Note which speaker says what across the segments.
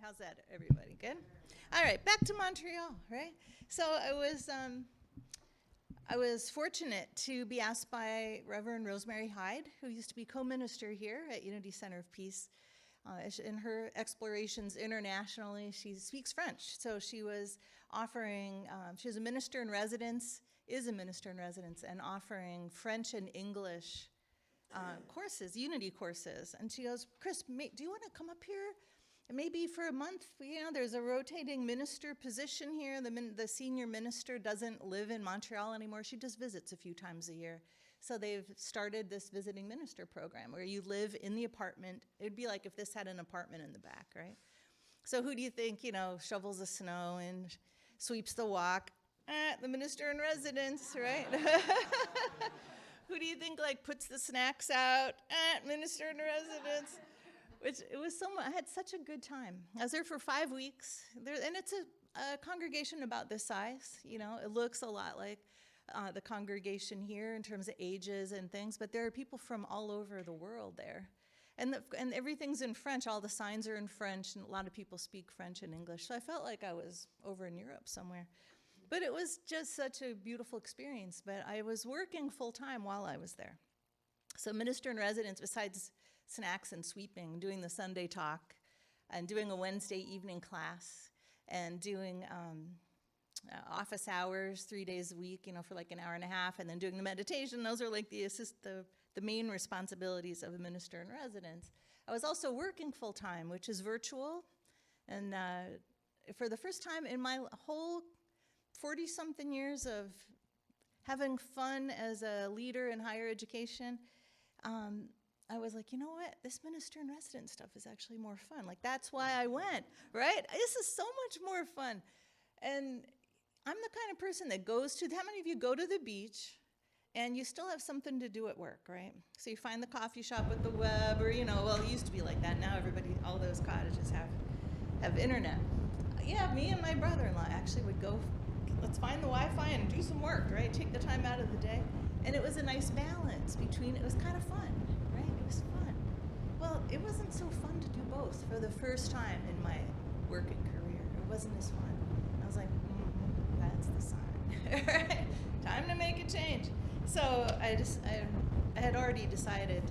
Speaker 1: how's that, everybody? Good? All right, back to Montreal, right? So I was fortunate to be asked by Reverend Rosemary Hyde, who used to be co-minister here at Unity Center of Peace. In her explorations internationally, she speaks French. So she was offering, she was a minister in residence, is a minister in residence, and offering French and English courses, Unity courses. And she goes, Chris, do you want to come up here? And maybe for a month, there's a rotating minister position here. The senior minister doesn't live in Montreal anymore. She just visits a few times a year. So they've started this visiting minister program where you live in the apartment. It'd be like if this had an apartment in the back, right? So who do you think, shovels the snow and sweeps the walk? The minister in residence, right? Who do you think puts the snacks out? Minister in residence. Which it was I had such a good time. I was there for 5 weeks, and it's a congregation about this size. It looks a lot like the congregation here in terms of ages and things, but there are people from all over the world there. And everything's in French. All the signs are in French, and a lot of people speak French and English. So I felt like I was over in Europe somewhere. But it was just such a beautiful experience. But I was working full-time while I was there. So minister in residence, besides snacks and sweeping, doing the Sunday talk, and doing a Wednesday evening class, and doing office hours 3 days a week, for like an hour and a half, and then doing the meditation. Those are like the main responsibilities of a minister in residence. I was also working full-time, which is virtual, and for the first time in my whole 40-something years of having fun as a leader in higher education, I was like, you know what? This minister in residence stuff is actually more fun. That's why I went, right? This is so much more fun. And I'm the kind of person that how many of you go to the beach and you still have something to do at work, right? So you find the coffee shop with the web, or, it used to be like that. Now all those cottages have internet. Yeah, me and my brother-in-law actually would go, let's find the Wi-Fi and do some work, right? Take the time out of the day. And it was a nice balance it was kind of fun. It was fun. Well, it wasn't so fun to do both for the first time in my working career. It wasn't as fun. I was like, that's the sign. Time to make a change. So I had already decided,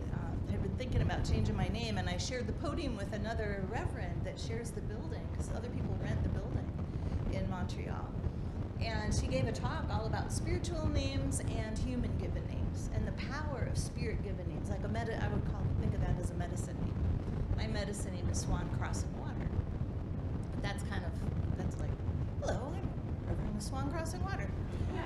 Speaker 1: I had been thinking about changing my name, and I shared the podium with another reverend that shares the building, because other people rent the building in Montreal. And she gave a talk all about spiritual names and human-given names, and the power of spirit-given names. I would think of that as a medicine name. My medicine name is Swan Crossing Water. That's like, hello, I'm Reverend Swan Crossing Water.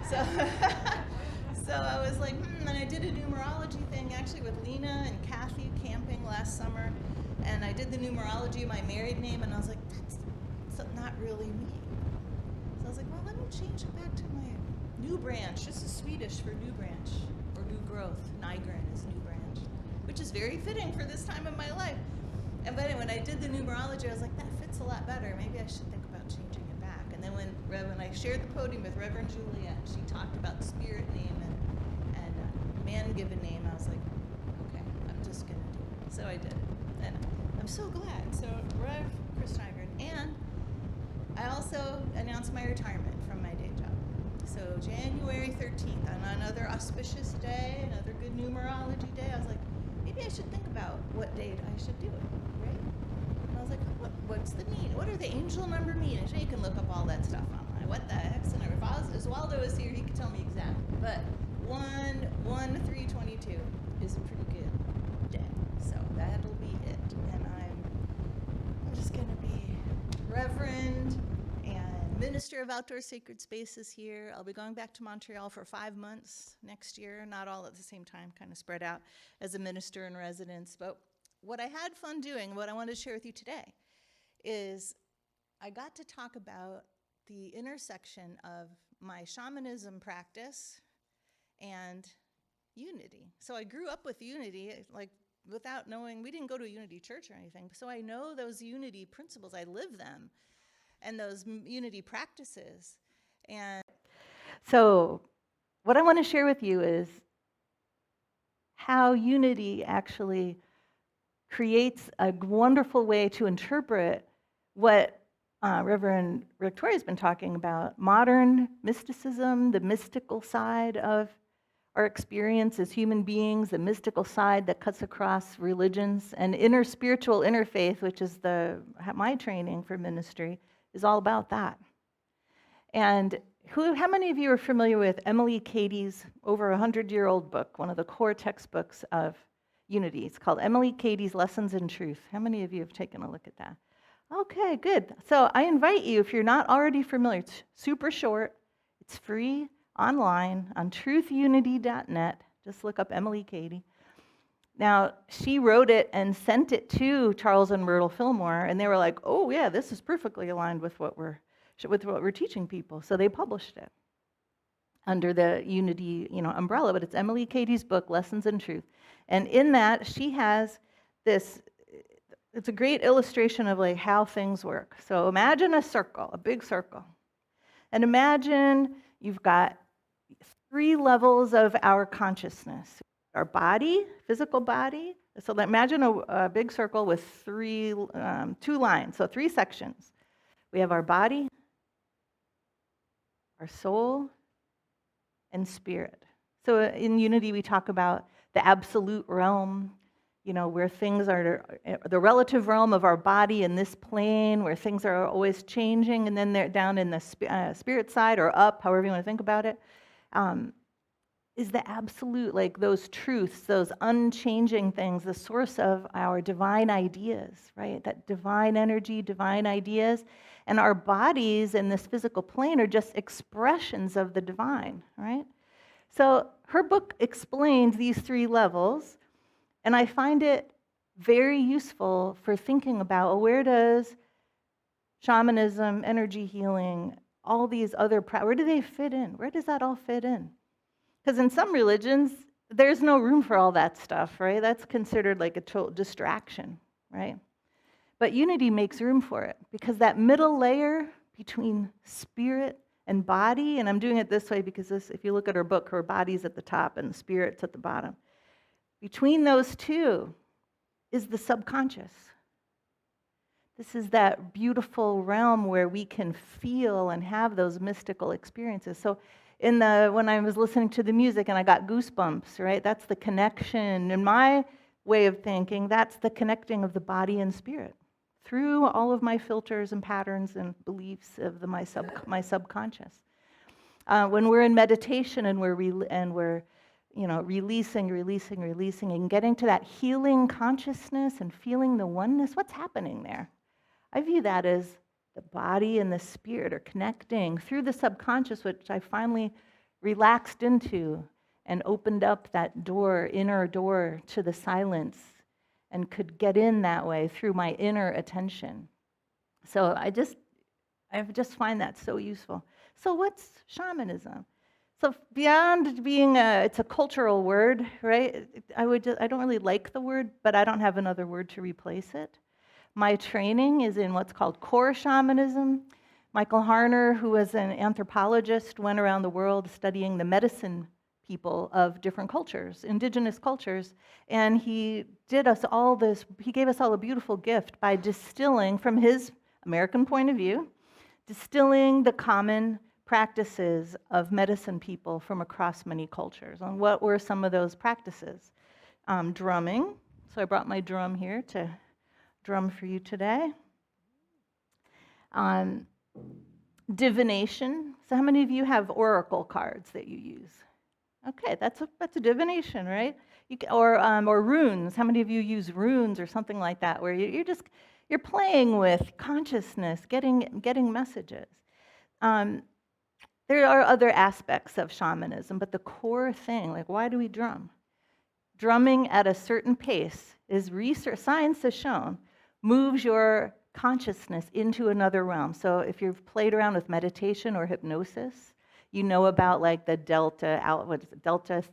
Speaker 1: So I was like, and I did a numerology thing actually with Lena and Kathy camping last summer, and I did the numerology of my married name, and I was like, that's not really me. So I was like, well, let me change it back to my new branch. This is Swedish for new branch, or new growth. Nygren is new branch, which is very fitting for this time of my life. But when I did the numerology, I was like, that fits a lot better. Maybe I should think about changing it back. And then when I shared the podium with Reverend Juliet, she talked about spirit name and man-given name. I was like, okay, I'm just going to do it. So I did it. And I'm so glad. So Rev Chris Nygren. And I also announced my retirement from my day job. So January 13th, on another auspicious day, another good numerology day, I was like, maybe I should think about what date I should do it, right? And I was like, what's the meaning? What are the angel number meanings? You can look up all that stuff online. What the heck's the number? If Oswaldo was here, he could tell me exactly. But 1-3-22 is a pretty good day. So that'll be it. And I'm just going to be Reverend and Minister of Outdoor Sacred Spaces here. I'll be going back to Montreal for 5 months next year, not all at the same time, kind of spread out as a minister in residence. But what I had fun doing, what I wanted to share with you today, is I got to talk about the intersection of my shamanism practice and unity. So I grew up with unity, without knowing, we didn't go to a unity church or anything, so I know those unity principles, I live them, and those unity practices. And so what I want to share with you is how unity actually creates a wonderful way to interpret what Reverend Victoria's been talking about, modern mysticism, the mystical side of our experience as human beings, the mystical side that cuts across religions, and inner spiritual interfaith, which is my training for ministry, is all about that. And how many of you are familiar with Emily Cady's over 100-year-old book, one of the core textbooks of unity? It's called Emily Cady's Lessons in Truth. How many of you have taken a look at that? Okay, good. So I invite you, if you're not already familiar, it's super short, it's free online on truthunity.net. Just look up Emily Cady. Now, she wrote it and sent it to Charles and Myrtle Fillmore, and they were like, oh yeah, this is perfectly aligned with what we're teaching people. So they published it under the Unity, umbrella, but it's Emily Cady's book, Lessons in Truth. And in that, she has this, it's a great illustration of like how things work. So imagine a circle, a big circle. And imagine you've got 3 levels of our consciousness. Our body, physical body. So imagine a big circle with 2 lines, so 3 sections. We have our body, our soul, and spirit. So in Unity, we talk about the absolute realm, where things are, the relative realm of our body in this plane, where things are always changing, and then they're down in the spirit side or up, however you want to think about it, is the absolute, like those truths, those unchanging things, the source of our divine ideas, right? That divine energy, divine ideas. And our bodies in this physical plane are just expressions of the divine, right? So her book explains these 3 levels, and I find it very useful for thinking about, where does shamanism, energy healing, all these other, where do they fit in? Where does that all fit in? Because in some religions, there's no room for all that stuff, right? That's considered like a total distraction, right? But Unity makes room for it, because that middle layer between spirit and body, and I'm doing it this way because if you look at her book, her body's at the top and the spirit's at the bottom. Between those 2 is the subconscious. This is that beautiful realm where we can feel and have those mystical experiences. So when I was listening to the music and I got goosebumps, right? That's the connection. In my way of thinking, that's the connecting of the body and spirit through all of my filters and patterns and beliefs of my subconscious. When we're in meditation and we're releasing, and getting to that healing consciousness and feeling the oneness, what's happening there? I view that as the body and the spirit are connecting through the subconscious, which I finally relaxed into and opened up that door, inner door to the silence, and could get in that way through my inner attention. So I just find that so useful. So what's shamanism? So beyond being it's a cultural word, right? I don't really like the word, but I don't have another word to replace it. My training is in what's called core shamanism. Michael Harner, who was an anthropologist, went around the world studying the medicine people of different cultures, indigenous cultures, and he gave us all a beautiful gift by distilling, from his American point of view, distilling the common practices of medicine people from across many cultures. And what were some of those practices? Drumming. So I brought my drum here to drum for you today. Divination. So how many of you have oracle cards that you use? Okay, that's a divination, right? Or runes. How many of you use runes or something like that, where you're playing with consciousness, getting messages. There are other aspects of shamanism, but the core thing, like, why do we drum? Drumming at a certain pace is science has shown, moves your consciousness into another realm. So if you've played around with meditation or hypnosis, you know about like the delta,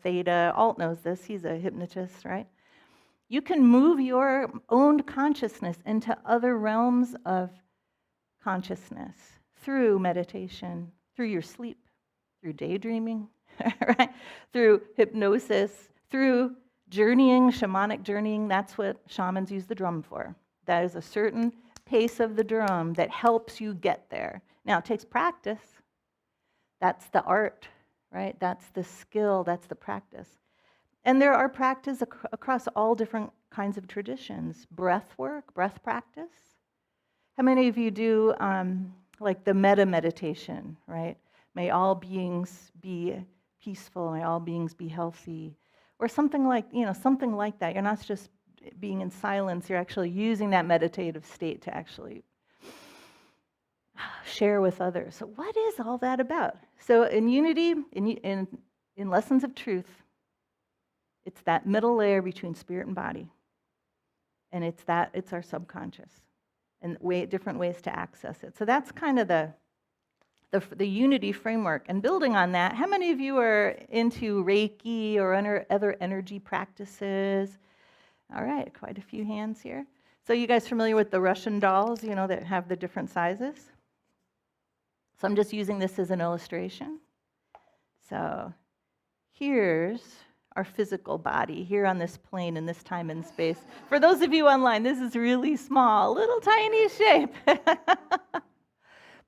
Speaker 1: theta. Alt knows this, he's a hypnotist, right? You can move your own consciousness into other realms of consciousness through meditation, through your sleep, through daydreaming, right? Through hypnosis, through journeying, shamanic journeying. That's what shamans use the drum for. That is a certain
Speaker 2: fast pace of the drum that helps you get there. Now, it takes practice. That's the art, right? That's the skill, that's the practice. And there are practice across all different kinds of traditions. Breath work, breath practice. How many of you do like the metta meditation, right? May all beings be peaceful, may all beings be healthy, or something like, something like that. You're not just being in silence, you're actually using that meditative state to actually share with others. So what is all that about? So in unity, in Lessons of Truth, it's that middle layer between spirit and body. And it's our subconscious and different ways to access it. So that's kind of the unity framework. And building on that, how many of you are into Reiki or other energy practices? All right, quite a few hands here. So you guys familiar with the Russian dolls, that have the different sizes? So I'm just using this as an illustration. So here's our physical body here on this plane in this time and space. For those of you online, this is really small, little tiny shape.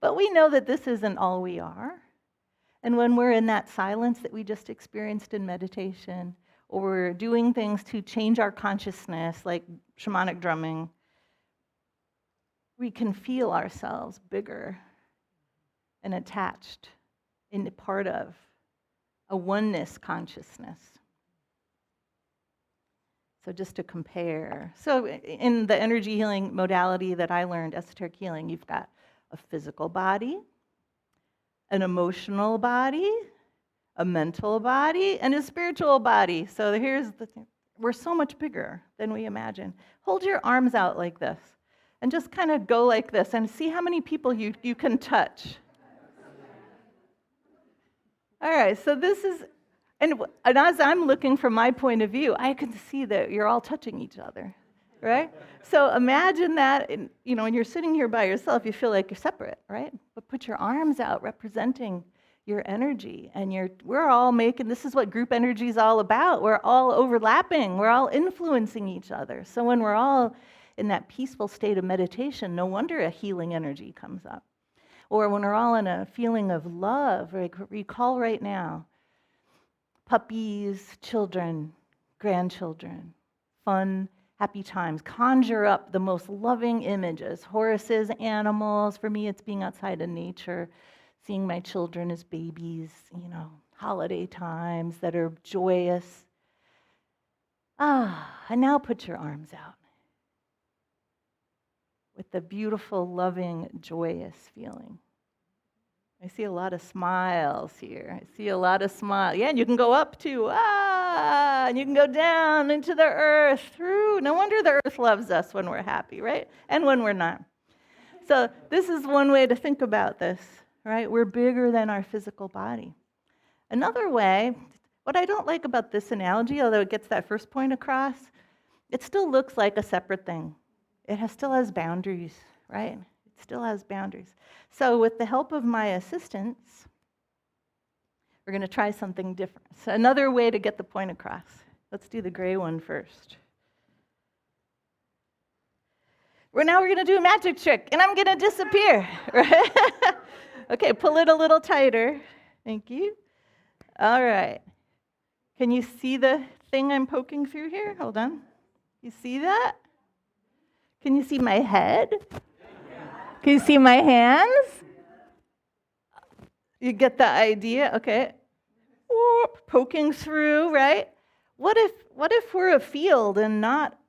Speaker 2: But we know that this isn't all we are. And when we're in that silence that we just experienced in meditation, or we're doing things to change our consciousness, like shamanic drumming, we can feel ourselves bigger and attached in part of a oneness consciousness. So just to compare. So in the energy healing modality that I learned, esoteric healing, you've got a physical body, an emotional body, a mental body, and a spiritual body. So here's the thing. We're so much bigger than we imagine. Hold your arms out like this and just kind of go like this and see how many people you can touch. All right, so this is, and as I'm looking from my point of view, I can see that you're all touching each other, right? So imagine that, when you're sitting here by yourself, you feel like you're separate, right? But put your arms out representing your energy, and we're all this is what group energy is all about. We're all overlapping, we're all influencing each other. So when we're all in that peaceful state of meditation, no wonder a healing energy comes up. Or when we're all in a feeling of love, recall right now, puppies, children, grandchildren, fun, happy times. Conjure up the most loving images, horses, animals. For me, it's being outside in nature, seeing my children as babies, holiday times that are joyous. And now put your arms out with the beautiful, loving, joyous feeling. I see a lot of smiles here. I see a lot of smiles. Yeah, and you can go up too. And you can go down into the earth through. No wonder the earth loves us when we're happy, right? And when we're not. So this is one way to think about this, right? We're bigger than our physical body. Another way, what I don't like about this analogy, although it gets that first point across, it still looks like a separate thing. It still has boundaries, right? It still has boundaries. So with the help of my assistants, we're going to try something different. So another way to get the point across. Let's do the gray one first. Now we're going to do a magic trick, and I'm going to disappear. Right? Okay, pull it a little tighter. Thank you. All right. Can you see the thing I'm poking through here? Hold on. You see that? Can you see my head? Can you see my hands? You get the idea? Okay. Whoop, poking through, right? What if we're a field and not,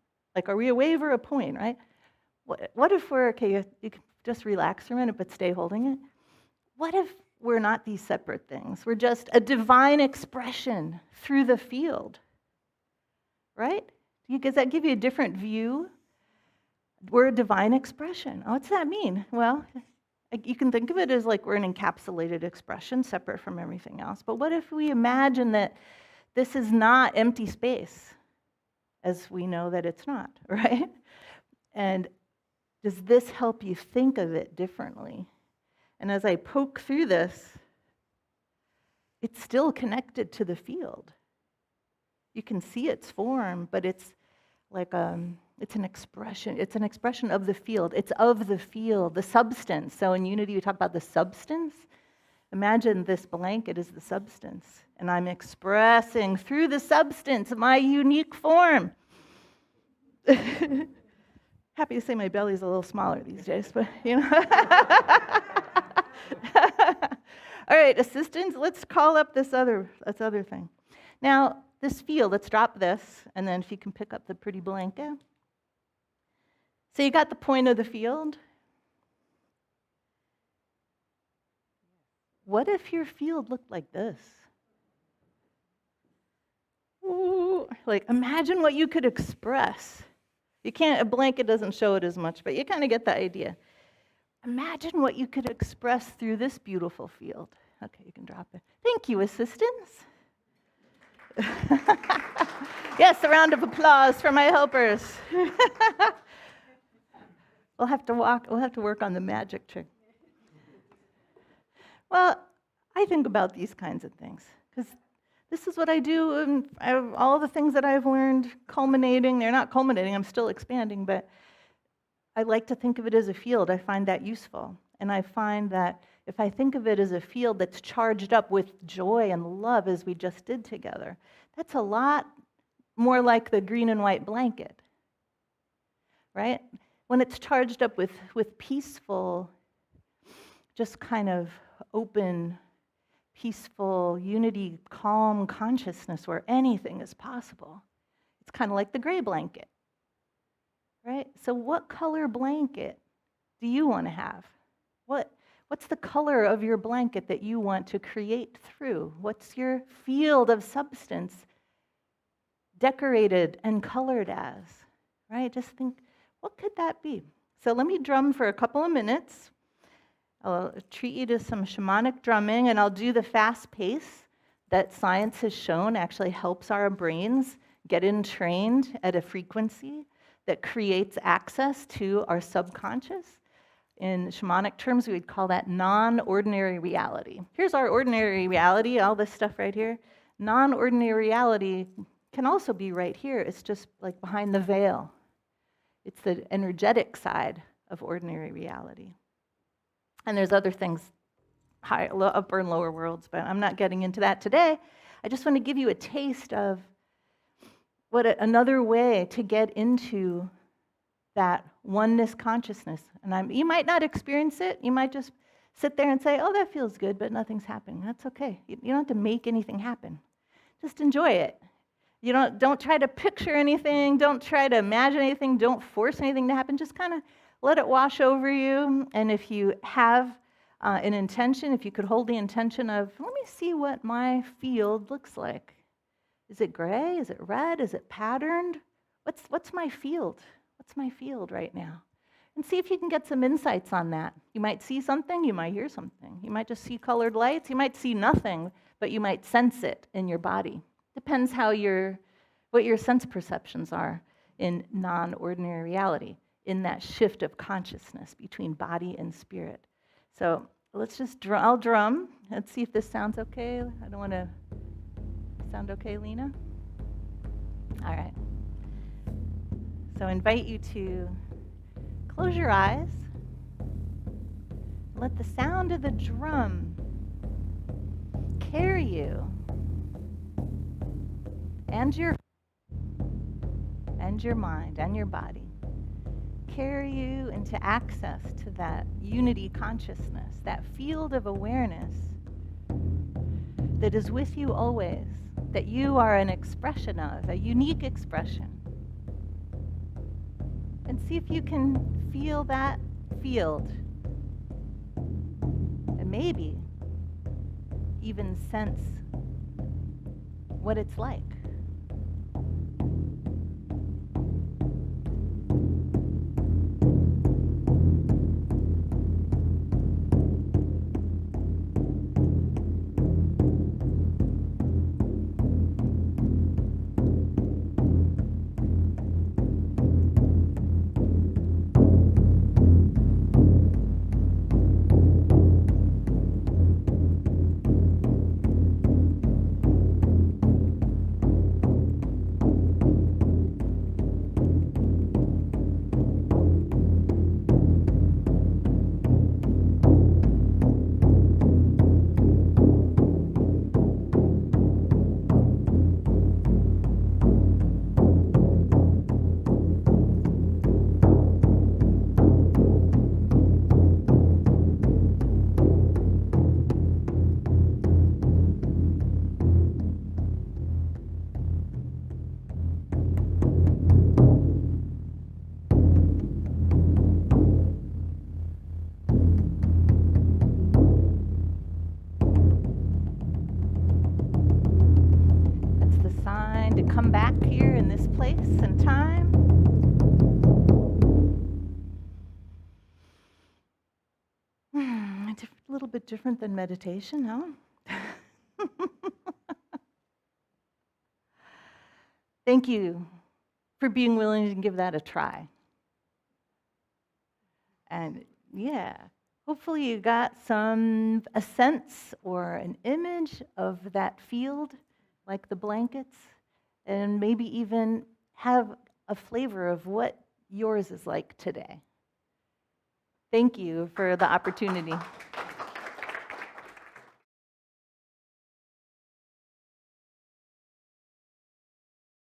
Speaker 2: are we a wave or a point, right? What if we're, okay, you can just relax for a minute, but stay holding it. What if we're not these separate things? We're just a divine expression through the field, right? Does that give you a different view? We're a divine expression. What's that mean? Well, you can think of it as we're an encapsulated expression, separate from everything else. But what if we imagine that this is not empty space, as we know that it's not, right? And does this help you think of it differently? And as I poke through this, it's still connected to the field. You can see its form, but it's like It's an expression. It's an expression of the field. It's of the field, the substance. So in unity, we talk about the substance. Imagine this blanket is the substance, and I'm expressing through the substance my unique form. Happy to say my belly's a little smaller these days, but you know. All right, assistants, let's call up this other thing. Now, this field, let's drop this, and then if you can pick up the pretty blanket. So you got the point of the field. What if your field looked like this? Ooh, like imagine what you could express. You can't, a blanket doesn't show it as much, but you kind of get the idea. Imagine what you could express through this beautiful field. Okay, you can drop it. Thank you, assistants. Yes, a round of applause for my helpers. We'll have to work on the magic trick. Well, I think about these kinds of things because this is what I do, and all the things that I've learned culminating, they're not culminating, I'm still expanding, but I like to think of it as a field. I find that useful. And I find that if I think of it as a field that's charged up with joy and love as we just did together, that's a lot more like the green and white blanket, right? When it's charged up with peaceful, just kind of open, peaceful, unity, calm consciousness where anything is possible. It's kind of like the gray blanket, right? So what color blanket do you want to have? What's the color of your blanket that you want to create through? What's your field of substance decorated and colored as, right? Just think, what could that be? So let me drum for a couple of minutes. I'll treat you to some shamanic drumming, and I'll do the fast pace that science has shown actually helps our brains get entrained at a frequency that creates access to our subconscious. In shamanic terms, we would call that non-ordinary reality. Here's our ordinary reality, all this stuff right here. Non-ordinary reality can also be right here. It's just like behind the veil. It's the energetic side of ordinary reality. And there's other things, upper and lower worlds, but I'm not getting into that today. I just want to give you a taste of another way to get into that oneness consciousness. And you might not experience it. You might just sit there and say, oh, that feels good, but nothing's happening. That's okay. You don't have to make anything happen. Just enjoy it. Don't try to picture anything. Don't try to imagine anything. Don't force anything to happen. Just kind of let it wash over you. And if you have an intention, if you could hold the intention of, let me see what my field looks like. Is it gray? Is it red? Is it patterned? What's my field? What's my field right now? And see if you can get some insights on that. You might see something, you might hear something. You might just see colored lights, you might see nothing, but you might sense it in your body. Depends what your sense perceptions are in non-ordinary reality, in that shift of consciousness between body and spirit. So let's just I'll drum. Let's see if this sounds okay. I don't want to sound okay, Lena? All right. So I invite you to close your eyes. Let the sound of the drum carry you and your mind and your body. Carry you into access to that unity consciousness, that field of awareness that is with you always, that you are an expression of, a unique expression. And see if you can feel that field. And maybe even sense what it's like. place and time. A little bit different than meditation, huh? Thank you for being willing to give that a try. And yeah, hopefully you got a sense or an image of that field, like the blankets, and maybe even have a flavor of what yours is like today. Thank you for the opportunity.